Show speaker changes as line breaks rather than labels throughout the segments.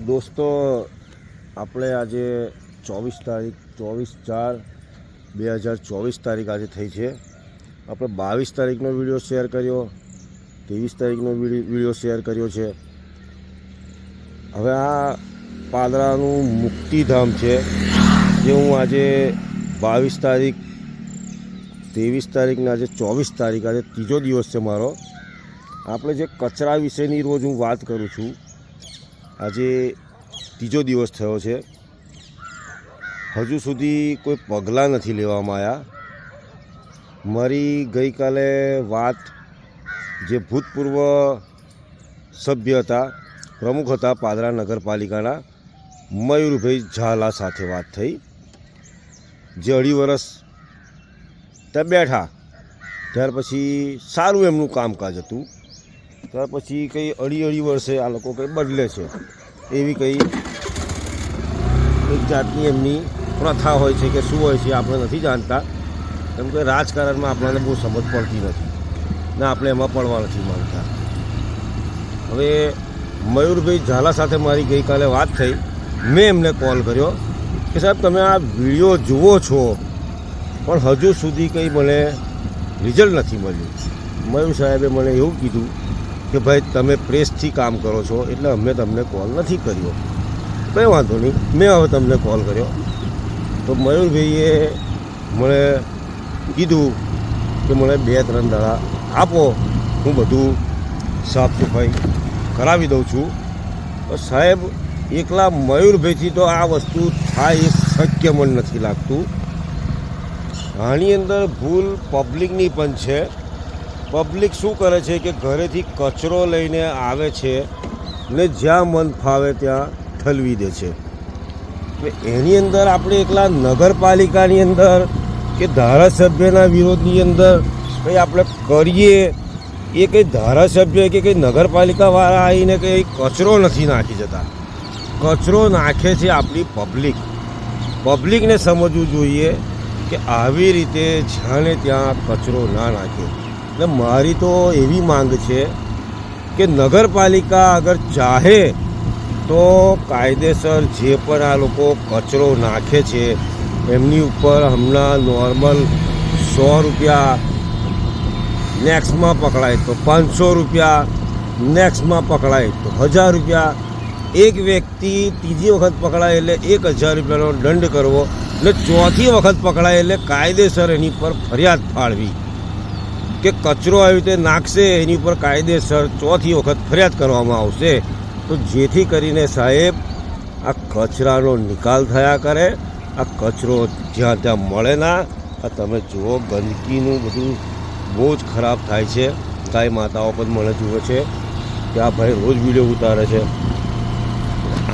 દોસ્તો, આપણે આજે 24/4/2024 તારીખ આજે થઈ છે. આપણે 22 તારીખનો વિડીયો શેર કર્યો, 23 તારીખનો વિડીયો શેર કર્યો છે. હવે આ પાદરાનું મુક્તિધામ છે, જે હું આજે 22 તારીખ, 23 તારીખને આજે 24 તારીખ, આજે ત્રીજો દિવસ છે મારો. આપણે જે કચરા વિશેની રોજ હું વાત કરું છું, આજે ત્રીજો દિવસ થયો છે. હજુ સુધી કોઈ પગલાં નથી લેવામાં આવ્યા. મારી ગઈકાલે વાત જે ભૂતપૂર્વ સભ્ય હતા, પ્રમુખ હતા પાદરા નગરપાલિકાના, મયુરભાઈ ઝાલા સાથે વાત થઈ, જે 2.5 વર્ષ ત્યાં બેઠા. ત્યાર પછી સારું એમનું કામકાજ હતું. ત્યાર પછી કંઈ 2.5 વર્ષે આ લોકો કંઈ બદલે છે, એવી કંઈ એક જાતની એમની પ્રથા હોય છે કે શું હોય છે આપણે નથી જાણતા. કેમ કે રાજકારણમાં આપણને બહુ સમજ પડતી નથી ને આપણે એમાં પડવા નથી માંગતા. હવે મયુરભાઈ ઝાલા સાથે મારી ગઈકાલે વાત થઈ. મેં એમને કોલ કર્યો કે સાહેબ, તમે આ વિડીયો જુઓ છો પણ હજુ સુધી કંઈ મને રિઝલ્ટ નથી મળ્યું. મયુર સાહેબે મને એવું કીધું કે ભાઈ, તમે પ્રેસથી કામ કરો છો એટલે અમે તમને કોલ નથી કર્યો. કંઈ વાંધો નહીં, મેં હવે તમને કોલ કર્યો. તો મયુરભાઈએ મને કીધું કે મને 2-3 દાડા આપો, હું બધું સાફ સફાઈ કરાવી દઉં છું. તો સાહેબ, એકલા મયુરભાઈથી તો આ વસ્તુ થાય એ શક્ય મને નથી લાગતું. આની અંદર ભૂલ પબ્લિકની પણ છે. પબ્લિક શું કરે છે કે ઘરેથી કચરો લઈને આવે છે ને જ્યાં મન ફાવે ત્યાં ઠલવી દે છે. એની અંદર આપણે એકલા નગરપાલિકાની અંદર કે ધારાસભ્યના વિરોધની અંદર કંઈ આપણે કરીએ, એ કંઈ ધારાસભ્ય કે કંઈ નગરપાલિકાવાળા આવીને કંઈ કચરો નથી નાખી જતા. કચરો નાખે છે આપણી પબ્લિક. પબ્લિકને સમજવું જોઈએ કે આવી રીતે જ્યાં ત્યાં કચરો ના નાખે. એટલે મારી તો એવી માંગ છે કે નગરપાલિકા અગર ચાહે તો કાયદેસર જે પણ આ લોકો કચરો નાખે છે એમની ઉપર હમણાં નોર્મલ 100 રૂપિયા, નેક્સ્ટમાં પકડાય તો 500 રૂપિયા, નેક્સ્ટમાં પકડાય તો 1000 રૂપિયા. એક વ્યક્તિ ત્રીજી વખત પકડાય એટલે 1000 રૂપિયાનો દંડ કરવો, ને ચોથી વખત પકડાય એટલે કાયદેસર એની પર ફરિયાદ ફાળવી કે કચરો આવી રીતે નાખશે એની ઉપર કાયદેસર ચોથી વખત ફરિયાદ કરવામાં આવશે. તો જેથી કરીને સાહેબ, આ કચરાનો નિકાલ થયા કરે, આ કચરો જ્યાં ત્યાં મળે ના. આ તમે જુઓ, ગંદકીનું બધું બહુ જ ખરાબ થાય છે. ગાય માતાઓ પણ મને જુએ છે કે આ ભાઈ રોજ વિડીયો ઉતારે છે.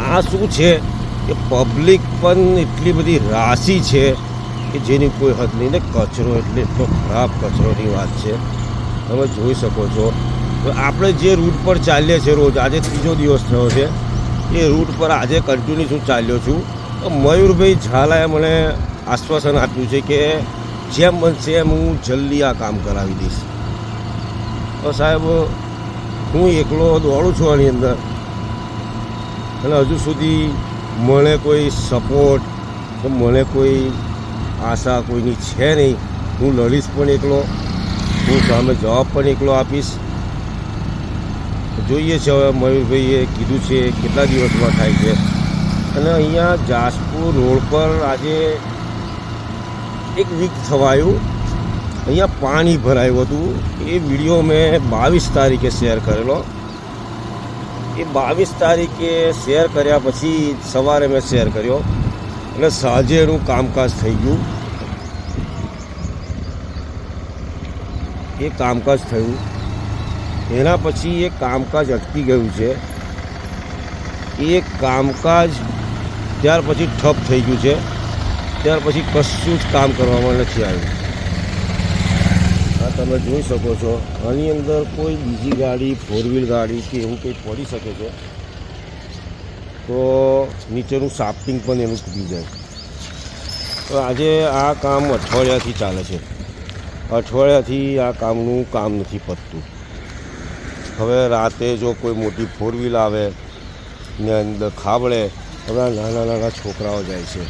આ શું છે કે પબ્લિક પણ એટલી બધી રાશી છે કે જેની કોઈ હદ નહીં. ને કચરો એટલે એટલો ખરાબ કચરોની વાત છે, તમે જોઈ શકો છો. તો આપણે જે રૂટ પર ચાલીએ છીએ રોજ, આજે ત્રીજો દિવસ થયો છે, એ રૂટ પર આજે કન્ટિન્યુ હું ચાલ્યો છું. તો મયુરભાઈ ઝાલાએ મને આશ્વાસન આપ્યું છે કે જેમ બનશે એમ હું જલ્દી આ કામ કરાવી દઈશ. તો સાહેબ, હું એકલો દોડું છું આની અંદર, અને હજુ સુધી મને કોઈ સપોર્ટ કે મને કોઈ આશા કોઈની છે નહીં. હું લડીશ પણ એકલો, હું સામે જવાબ પણ એકલો આપીશ. જોઈએ છે હવે મયુરભાઈએ કીધું છે કેટલા દિવસમાં થાય છે. અને અહીંયા જાસપુર રોડ પર આજે એક વીક થવાયું, અહીંયા પાણી ભરાયું હતું. એ વિડીયો મેં 22 તારીખે શેર કરેલો. એ 22 તારીખે શેર કર્યા પછી સવારે મેં શેર કર્યો અને સાંજે એનું કામકાજ થઈ ગયું. એ કામકાજ થયું, એના પછી એ કામકાજ અટકી ગયું છે. એ કામકાજ ત્યાર પછી ઠપ થઈ ગયું છે. ત્યાર પછી કશું જ કામ કરવામાં નથી આવ્યું. આ તમે જોઈ શકો છો, આની અંદર કોઈ બીજી ગાડી, 4 વ્હીલ ગાડી કે એવું કંઈ પડી શકે છે તો નીચેનું સાફ્ટિંગ પણ એનું તૂટી જાય. તો આજે આ કામ અઠવાડિયાથી ચાલે છે. અઠવાડિયાથી આ કામનું કામ નથી પતતું. હવે રાતે જો કોઈ મોટી 4 વ્હીલ આવે ને અંદર ખાબળે બધા નાના નાના છોકરાઓ જાય છે,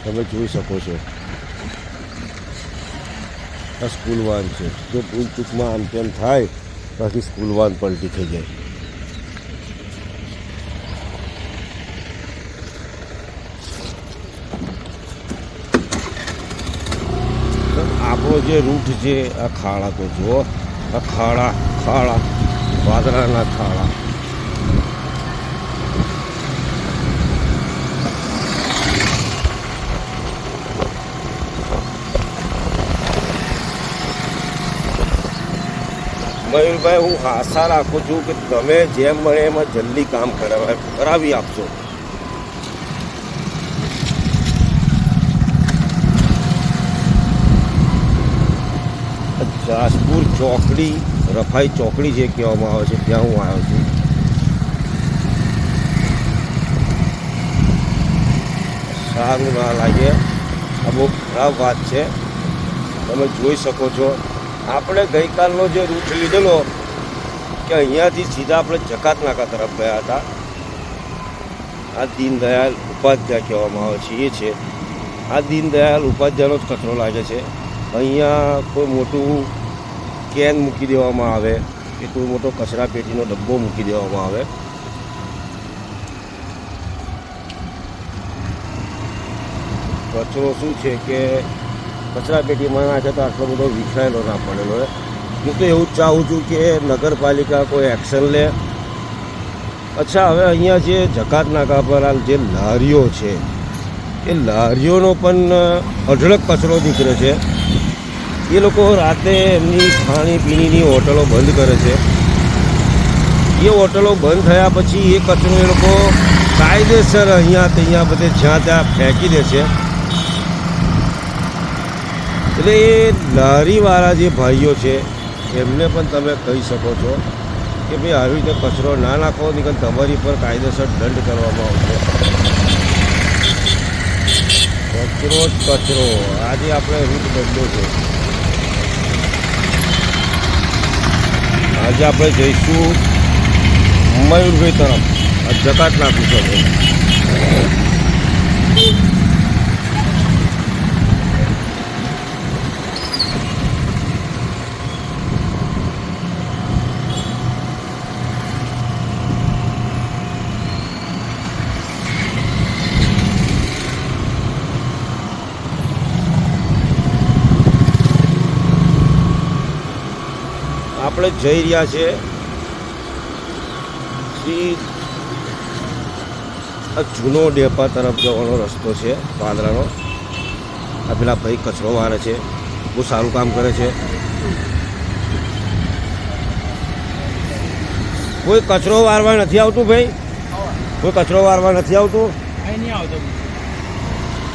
તમે જોઈ શકો છો. આ સ્કૂલ વાન છે, જો ભૂલ ચૂકમાં આમ તેમ થાય બાકી સ્કૂલ વાન પલટી થઈ જાય. આપણો જે રૂટ છે આ ખાડા તો જુઓ, આ ખાડા ખાડા વાદળાના ખાડા. મયુરભાઈ, હું આશા રાખું છું કે તમે જેમ મળે એમાં જલ્દી કામ કરાવી આપશો. જાસપુર ચોકડી, રફાઈ ચોકડી જે કહેવામાં આવે છે ત્યાં હું આવ્યો છું. સારું ના લાગે, આ બહુ ખરાબ વાત છે. તમે જોઈ શકો છો આપણે ગઈકાલનો જે રૂટ લીધેલો કે અહીંયાથી સીધા આપણે જકાત નાકા તરફ ગયા હતા. આ દીનદયાળ ઉપાધ્યાય કહેવામાં આવે છે એ છે. આ દીનદયાળ ઉપાધ્યાયનો જ કચરો લાગે છે. અહીંયા કોઈ મોટું કેન મૂકી દેવામાં આવે કે કોઈ મોટો કચરા પેટીનો ડબ્બો મૂકી દેવામાં આવે. કચરો શું છે કે કચરા પેટીમાં નાખે તો આટલો બધો વિખરાયેલો ના પડેલો હોય. હું તો એવું જ ચાહું છું કે નગરપાલિકા કોઈ એક્શન લે. અચ્છા, હવે અહીંયા જે જકાત નાકા પર જે લારીઓ છે એ લારીઓનો પણ અઢળક કચરો નીકળે છે. એ લોકો રાતે એમની ખાણીપીણીની હોટલો બંધ કરે છે. એ હોટલો બંધ થયા પછી એ કચરો એ લોકો કાયદેસર અહીંયા ત્યાં બધે જ્યાં ત્યાં ફેંકી દે છે. એટલે એ લારીવાળા જે ભાઈઓ છે એમને પણ તમે કહી શકો છો કે ભાઈ આવી રીતે કચરો ના નાખો, નહીં તમારી પર કાયદેસર દંડ કરવામાં આવશે. કચરો જ કચરો. આજે આપણે રૂટ બદલ્યો છે. આજે આપણે જઈશું મયુરભાઈ તરફ. આ જકાત નાખું છે. આપણે જઈ રહ્યા છે જૂનો ડેપા તરફ જવાનો રસ્તો છે પાદરાનો. આ પેલા ભાઈ કચરો વારે છે, બહુ સારું કામ કરે છે. કોઈ કચરો વારવા નથી આવતું ભાઈ? કોઈ કચરો વારવા નથી આવતું?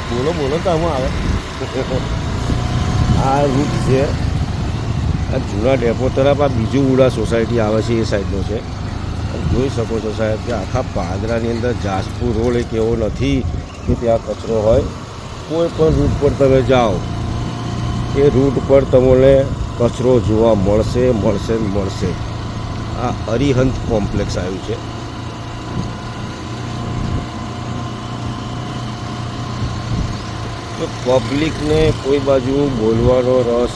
બોલો બોલો તો આમાં આવે. આ રૂટ છે આ જૂના ડેપો તરફ. આ બીજું ઉડા સોસાયટી આવે છે એ સાઈડનો છે. જોઈ શકો છો સાહેબ કે આખા પાદરાની અંદર જાસપુર રોડ એક એવો નથી કે ત્યાં કચરો હોય. કોઈ પણ રૂટ પર તમે જાઓ એ રૂટ પર તમને કચરો જોવા મળશે મળશે મળશે. આ અરિહંત કોમ્પ્લેક્સ આવ્યું છે. તો પબ્લિકને કોઈ બાજુ બોલવાનો રસ,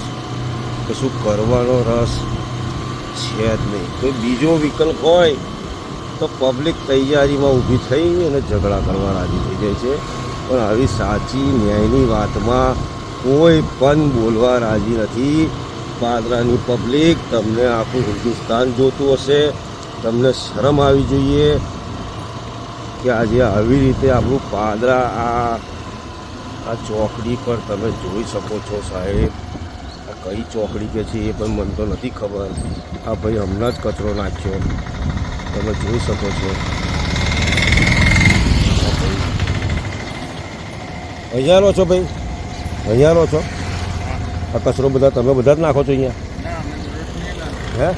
કશું કરવાનો રસ છે જ નહીં. કોઈ બીજો વિકલ્પ હોય તો પબ્લિક તૈયારીમાં ઊભી થઈ અને ઝઘડા કરવા રાજી થઈ જાય છે. પણ આવી સાચી ન્યાયની વાતમાં કોઈ પણ બોલવા રાજી નથી. પાદરાની પબ્લિક, તમને આખું હિન્દુસ્તાન જોતું હશે. તમને શરમ આવી જોઈએ કે આજે આવી રીતે આપણું પાદરા આ ચોકડી પર તમે જોઈ શકો છો સાહેબ. આ કઈ ચોકડી કે છે એ પણ મને તો નથી ખબર. આ ભાઈ હમણાં જ કચરો નાખ્યો, તમે જોઈ શકો છો. અહીંયા રહો છો ભાઈ? અહીંયા રહો છો? આ કચરો બધા તમે બધા જ નાખો છો અહીંયા? હે,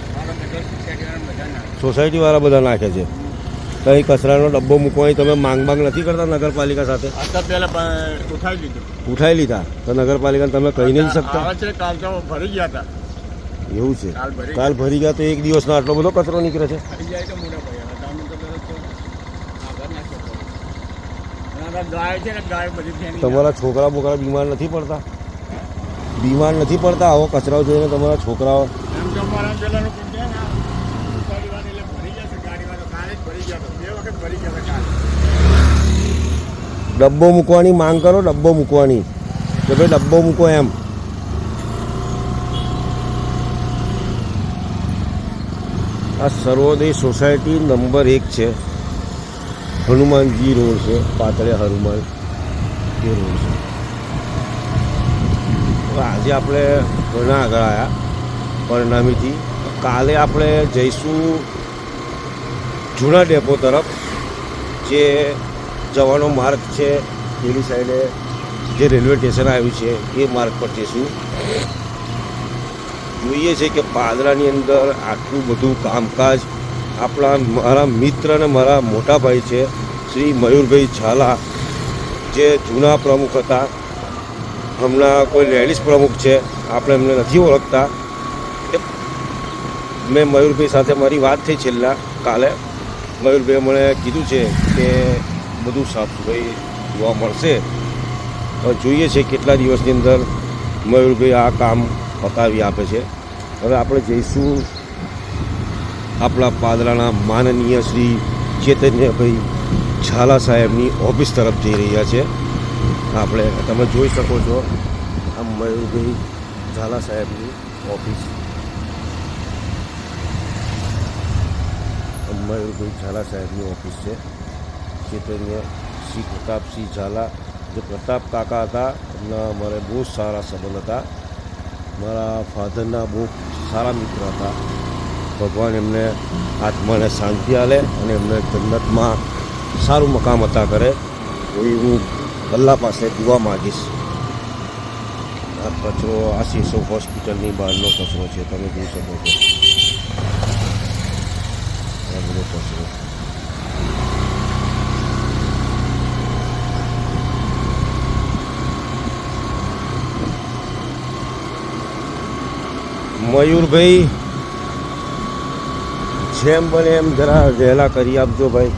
સોસાયટીવાળા બધા નાખે છે. કંઈ કચરાનો ડબ્બો મૂકવાની તમે માંગ નથી કરતા નગરપાલિકા સાથે? ઉઠાવી લીધા તો નગરપાલિકાને તમે કહી નહીં શકતા?
ભરી ગયા હતા.
એવું છે? કાલ ભરી ગયા તો એક દિવસનો આટલો બધો કચરો નીકળે છે?
ગાય છે ને ગાય બધી ફેની
તમારા છોકરા બોકરા બીમાર નથી પડતા? બીમાર નથી પડતા આવો કચરાઓ જોઈને તમારા છોકરાઓ?
એમ તો અમારા પેલાનું પણ છે ને ગાડીવાળા એટલે ભરી જશે ગાડીવાળો કાલે જ ભરી ગયો હતો 2 વખત ભરી ગયો કાલે.
ડબ્બો મૂકવાની માંગ કરો, ડબ્બો મૂકવાની કે ભાઈ ડબ્બો મૂકો એમ. આ સર્વોદય સોસાયટી નંબર 1 છે. હનુમાનજી રોડ છે, પાતળિયા હનુમાન એ રોડ છે. હવે આજે આપણે ઘણા આગળ આવ્યા પરિણામીથી. કાલે આપણે જઈશું જૂના ડેપો તરફ, જે જવાનો માર્ગ છે પેલી સાઈડે જે રેલવે સ્ટેશન આવ્યું છે એ માર્ગ પર જઈશું. જોઈએ છે કે પાદરાની અંદર આટલું બધું કામકાજ મારા મિત્ર અને મારા મોટા ભાઈ છે શ્રી મયુરભાઈ ઝાલા, જે જૂના પ્રમુખ હતા. હમણાં કોઈ લેડીઝ પ્રમુખ છે, આપણે એમને નથી ઓળખતા. મેં મયુરભાઈ સાથે મારી વાત થઈ છેલ્લા કાલે. મયુરભાઈએ મને કીધું છે કે બધું સાફ સફાઈ જોવા મળશે. હવે જોઈએ છે કેટલા દિવસની અંદર મયુરભાઈ આ કામ પતાવી આપે છે. હવે આપણે જઈશું આપણા પાદરાના માનનીય શ્રી ચૈતન્યભાઈ ઝાલા સાહેબની ઓફિસ તરફ જઈ રહ્યા છે. આપણે તમે જોઈ શકો છો આ મયુરભાઈ ઝાલા સાહેબની ઓફિસ. મયુરભાઈ ઝાલા સાહેબની ઓફિસ છે. ચૈતન્ય શ્રી પ્રતાપસિંહ ઝાલા, જે પ્રતાપ કાકા હતા, એમના અમારે બહુ સારા સંબંધ હતા. મારા ફાધરના બહુ સારા મિત્ર હતા. ભગવાન એમને આત્માને શાંતિ આપે અને એમને જન્નતમાં સારું મકામ અતા કરે એવી હું અલ્લાહ પાસે દુઆ માગીશ. આ કચરો આ શિશુ હોસ્પિટલની બહારનો કચરો છે, તમે જોઈ શકો છો. આ બધો કચરો મયુરભાઈ જેમ બને એમ જરા વહેલા કરી આપજો ભાઈ.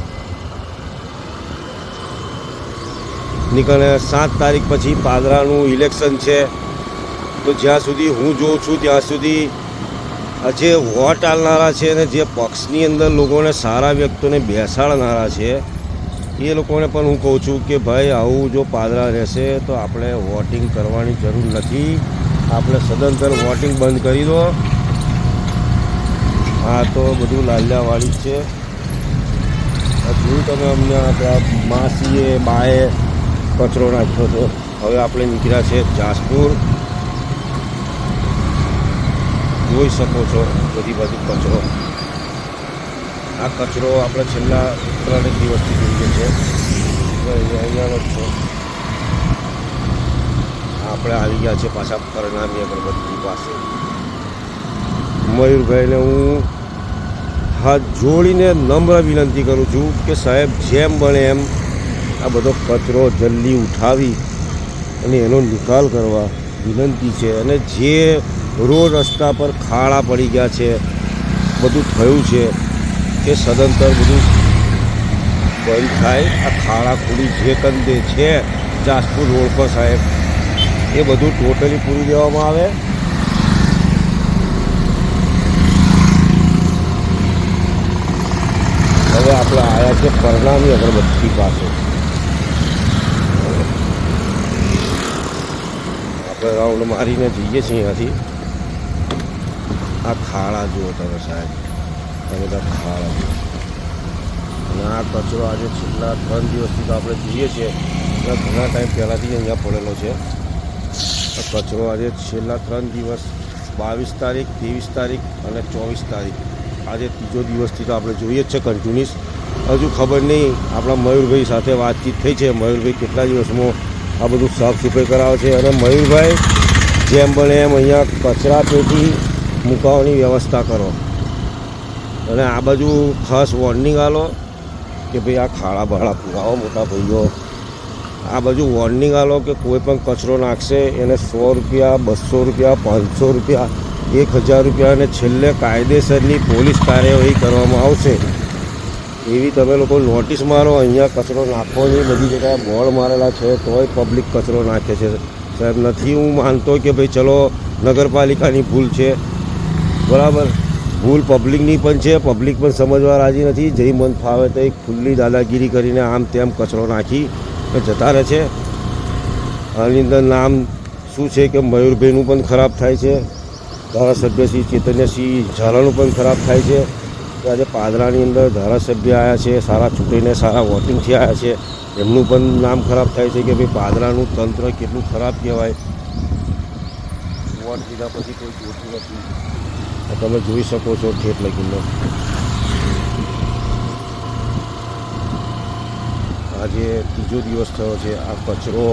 નીકળે 7 તારીખ પછી પાદરાનું ઇલેક્શન છે, તો જ્યાં સુધી હું જોઉં છું ત્યાં સુધી જે વોટ આલનારા છે અને જે પક્ષની અંદર લોકોને સારા વ્યક્તિઓને બેસાડનારા છે એ લોકોને પણ હું કહું છું કે ભાઈ આવું જો પાદરા રહેશે તો આપણે વોટિંગ કરવાની જરૂર નથી. આપણે સદંતર વોટિંગ બંધ કરી દો. આ તો બધું લાલિયાવાળી જ છે. જોયું તમે અમને ત્યાં માસીએ બાએ કચરો નાખ્યો હતો. હવે આપણે નીકળ્યા છે જાસપુર. જોઈ શકો છો બધી બાજુ કચરો. આ કચરો આપણે છેલ્લા 3 દિવસથી જોઈએ છે. અહીંયાનો જ છે. આપણે આવી ગયા છે પાછા પરિણામી અગરબત્તી પાસે. મયુરભાઈને હું હાથ જોડીને નમ્ર વિનંતી કરું છું કે સાહેબ જેમ બને એમ આ બધો કચરો જલ્દી ઉઠાવી અને એનો નિકાલ કરવા વિનંતી છે. અને જે રોડ રસ્તા પર ખાડા પડી ગયા છે, બધું થયું છે, તે સદંતર બધું બંધ થાય. આ ખાડા ખુડી જે કંદે છે જાસપુર રોડ પર સાહેબ, એ બધું ટોટલી પૂરી દેવામાં આવે. હવે આપણે આવ્યા છે પરિણામી અગરબત્તી પાસે. આપણે રાઉન્ડ મારીને જઈએ છીએ અહીંયાથી. આ ખાડા જુઓ તમે સાહેબ, આ બધા ખાડા જુઓ. અને આ કચરો આજે છેલ્લા 3 દિવસથી તો આપણે જોઈએ છીએ, ઘણા ટાઈમ પહેલાંથી અહીંયા પડેલો છે. આ કચરો આજે છેલ્લા 3 દિવસ 22 તારીખ, 23 તારીખ અને 24 તારીખ, આજે 3જો દિવસથી તો આપણે જોઈએ જ છે કન્ટિન્યુઅસ. હજુ ખબર નહીં, આપણા મયુરભાઈ સાથે વાતચીત થઈ છે. મયુરભાઈ કેટલા દિવસમાં આ બધું સાફ સફાઈ કરાવે છે. અને મયુરભાઈ જેમ બને એમ અહીંયા કચરા પેટી મૂકવાની વ્યવસ્થા કરો. અને આ બાજુ ખાસ વોર્નિંગ આલો કે ભાઈ આ ખાડા બાળા પુરાવો મોટા ભાઈઓ. આ બાજુ વોર્નિંગ આલો કે કોઈ પણ કચરો નાખશે એને 100 રૂપિયા, 200 રૂપિયા, 500 રૂપિયા, 1000 રૂપિયા અને છેલ્લે કાયદેસરની પોલીસ કાર્યવાહી કરવામાં આવશે. એવી તમે લોકો નોટિસ મારો, અહીંયા કચરો નાખવો નહીં, બધી જગ્યાએ બોર્ડ મારેલા છે તોય પબ્લિક કચરો નાખે છે. સાહેબ નથી હું માનતો કે ભાઈ ચલો નગરપાલિકાની ભૂલ છે, બરાબર, ભૂલ પબ્લિકની પણ છે. પબ્લિક પણ સમજવા રાજી નથી. જઈ મન ફાવે તો એક ખુલ્લી દાદાગીરી કરીને આમ તેમ કચરો નાખી જતા રહે છે. આની અંદર નામ શું છે કે મયુરભાઈનું પણ ખરાબ થાય છે, ધારાસભ્ય શ્રી ચૈતન્યસિંહ ઝાલાનું પણ ખરાબ થાય છે. આજે પાદરાની અંદર ધારાસભ્ય આવ્યા છે, સારા ચૂંટીને સારા વોટિંગથી આવ્યા છે, એમનું પણ નામ ખરાબ થાય છે કે ભાઈ પાદરાનું તંત્ર કેટલું ખરાબ કહેવાય. વોટ દીધા પછી કોઈ જોતું નથી. તમે જોઈ શકો છો ઠેઠ લગીનો. આજે ત્રીજો દિવસ થયો છે. આ કચરો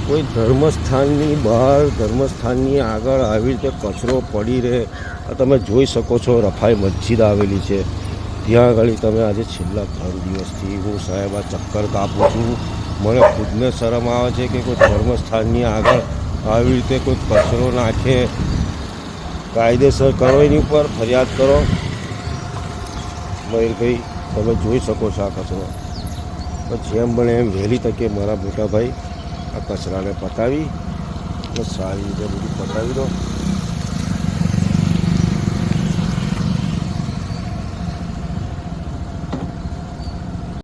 કોઈ ધર્મસ્થાનની બહાર, ધર્મસ્થાનની આગળ આવી રીતે કચરો પડી રહે. આ તમે જોઈ શકો છો રફાઈ મસ્જિદ આવેલી છે, ત્યાં આગળ તમે આજે છેલ્લા 3 દિવસથી હું સાહેબ આ ચક્કર કાપું છું. મને ખુદને શરમ આવે છે કે કોઈ ધર્મસ્થાનની આગળ આવી રીતે કોઈ કચરો નાખે. કાયદેસર કરો, એની ઉપર ફરિયાદ કરો. મયુરભાઈ તમે જોઈ શકો છો આ કચરો. જેમ બને એમ વહેલી તકે મારા મોટા ભાઈ આ કચરાને પતાવી સારી રીતે બધું પતાવી દો.